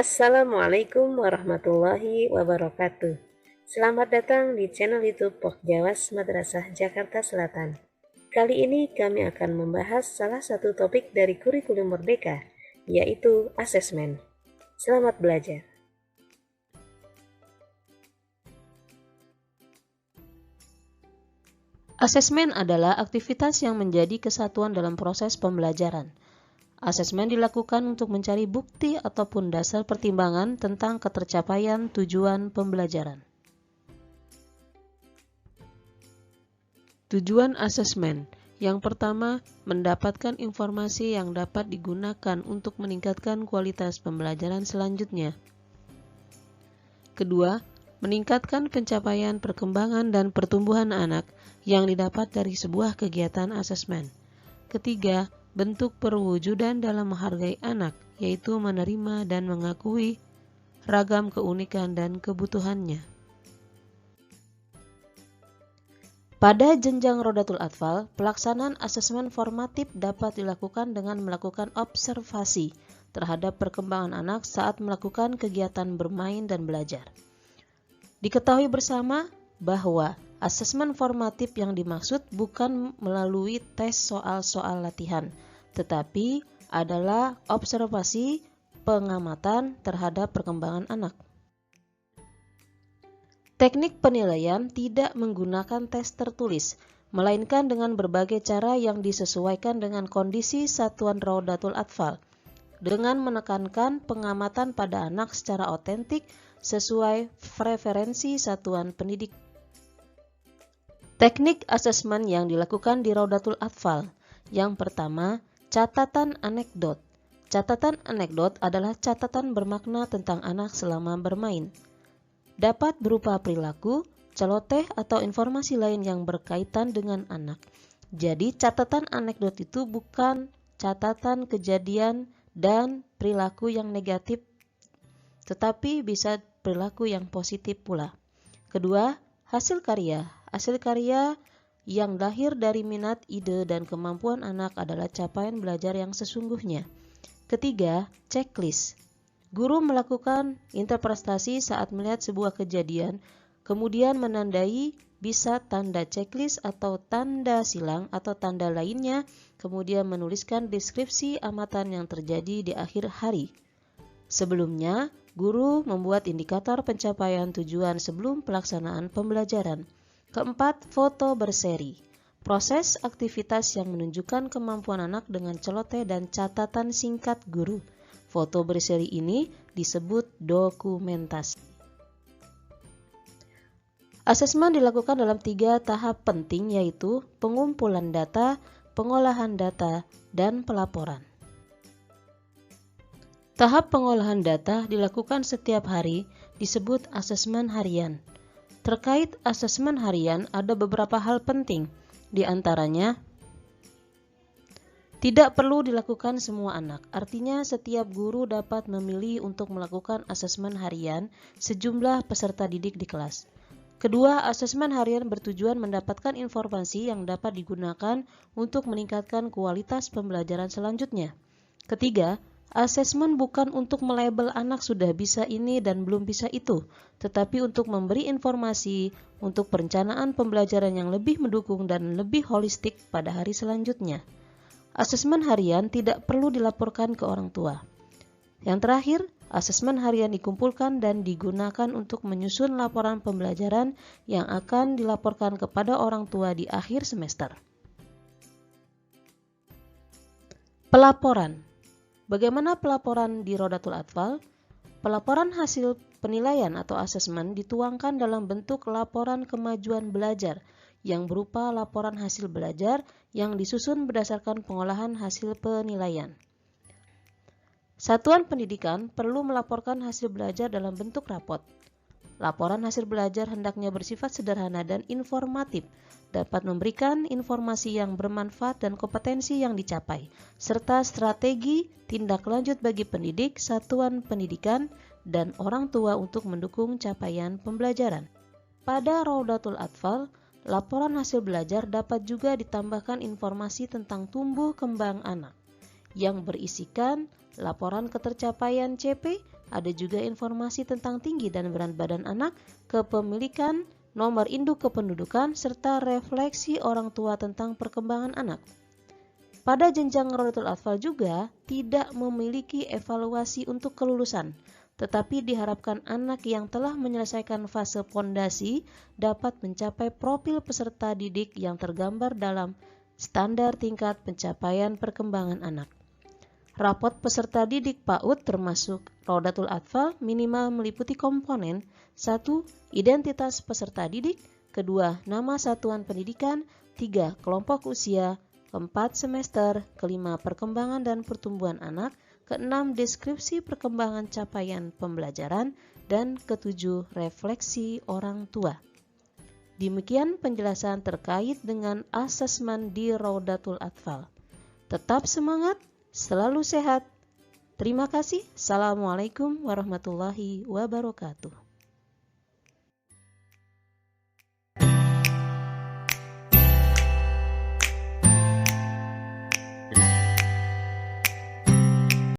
Assalamualaikum warahmatullahi wabarakatuh. Selamat datang di channel YouTube Pokjawas Madrasah Jakarta Selatan. Kali ini kami akan membahas salah satu topik dari kurikulum Merdeka, yaitu asesmen. Selamat belajar. Asesmen adalah aktivitas yang menjadi kesatuan dalam proses pembelajaran. Asesmen dilakukan untuk mencari bukti ataupun dasar pertimbangan tentang ketercapaian tujuan pembelajaran. Tujuan asesmen yang pertama, mendapatkan informasi yang dapat digunakan untuk meningkatkan kualitas pembelajaran selanjutnya. Kedua, meningkatkan pencapaian perkembangan dan pertumbuhan anak yang didapat dari sebuah kegiatan asesmen. Ketiga, bentuk perwujudan dalam menghargai anak, yaitu menerima dan mengakui ragam keunikan dan kebutuhannya. Pada jenjang Rodatul Atfal, pelaksanaan asesmen formatif dapat dilakukan dengan melakukan observasi terhadap perkembangan anak saat melakukan kegiatan bermain dan belajar. Diketahui bersama bahwa asesmen formatif yang dimaksud bukan melalui tes soal-soal latihan, tetapi adalah observasi pengamatan terhadap perkembangan anak. Teknik penilaian tidak menggunakan tes tertulis, melainkan dengan berbagai cara yang disesuaikan dengan kondisi satuan Rodatul Atfal, dengan menekankan pengamatan pada anak secara otentik sesuai preferensi satuan pendidik. Teknik asesmen yang dilakukan di Rodatul Atfal. Yang pertama, catatan anekdot. Catatan anekdot adalah catatan bermakna tentang anak selama bermain. Dapat berupa perilaku, celoteh, atau informasi lain yang berkaitan dengan anak. Jadi, catatan anekdot itu bukan catatan kejadian dan perilaku yang negatif, tetapi bisa perilaku yang positif pula. Kedua, hasil karya. Hasil karya yang lahir dari minat, ide, dan kemampuan anak adalah capaian belajar yang sesungguhnya. Ketiga, checklist. Guru melakukan interpretasi saat melihat sebuah kejadian, kemudian menandai bisa tanda checklist atau tanda silang atau tanda lainnya, kemudian menuliskan deskripsi amatan yang terjadi di akhir hari. Sebelumnya, guru membuat indikator pencapaian tujuan sebelum pelaksanaan pembelajaran. Keempat, foto berseri. Proses aktivitas yang menunjukkan kemampuan anak dengan celoteh dan catatan singkat guru. Foto berseri ini disebut dokumentasi. Asesmen dilakukan dalam 3 tahap penting, yaitu pengumpulan data, pengolahan data, dan pelaporan. Tahap pengolahan data dilakukan setiap hari, disebut asesmen harian. Terkait asesmen harian ada beberapa hal penting, di antaranya tidak perlu dilakukan semua anak, artinya setiap guru dapat memilih untuk melakukan asesmen harian sejumlah peserta didik di kelas. Kedua, asesmen harian bertujuan mendapatkan informasi yang dapat digunakan untuk meningkatkan kualitas pembelajaran selanjutnya. Ketiga, asesmen bukan untuk melabel anak sudah bisa ini dan belum bisa itu, tetapi untuk memberi informasi untuk perencanaan pembelajaran yang lebih mendukung dan lebih holistik pada hari selanjutnya. Asesmen harian tidak perlu dilaporkan ke orang tua. Yang terakhir, asesmen harian dikumpulkan dan digunakan untuk menyusun laporan pembelajaran yang akan dilaporkan kepada orang tua di akhir semester. Pelaporan. Bagaimana pelaporan di Rodatul Atfal? Pelaporan hasil penilaian atau asesmen dituangkan dalam bentuk laporan kemajuan belajar yang berupa laporan hasil belajar yang disusun berdasarkan pengolahan hasil penilaian. Satuan pendidikan perlu melaporkan hasil belajar dalam bentuk rapot. Laporan hasil belajar hendaknya bersifat sederhana dan informatif, dapat memberikan informasi yang bermanfaat dan kompetensi yang dicapai, serta strategi tindak lanjut bagi pendidik, satuan pendidikan, dan orang tua untuk mendukung capaian pembelajaran. Pada Rodatul Atfal, laporan hasil belajar dapat juga ditambahkan informasi tentang tumbuh kembang anak yang berisikan laporan ketercapaian CP Ada juga informasi tentang tinggi dan berat badan anak, kepemilikan, nomor induk kependudukan, serta refleksi orang tua tentang perkembangan anak. Pada jenjang Raudatul Atfal juga tidak memiliki evaluasi untuk kelulusan, tetapi diharapkan anak yang telah menyelesaikan fase pondasi dapat mencapai profil peserta didik yang tergambar dalam standar tingkat pencapaian perkembangan anak. Rapot peserta didik PAUD termasuk Raudatul Atfal minimal meliputi komponen 1. Identitas peserta didik, 2. Nama satuan pendidikan, 3. Kelompok usia, 4. Semester, 5. Perkembangan dan pertumbuhan anak, 6. Deskripsi perkembangan capaian pembelajaran, dan 7. Refleksi orang tua. Demikian penjelasan terkait dengan asesmen di Raudatul Atfal. Tetap semangat, selalu sehat. Terima kasih. Assalamualaikum warahmatullahi wabarakatuh.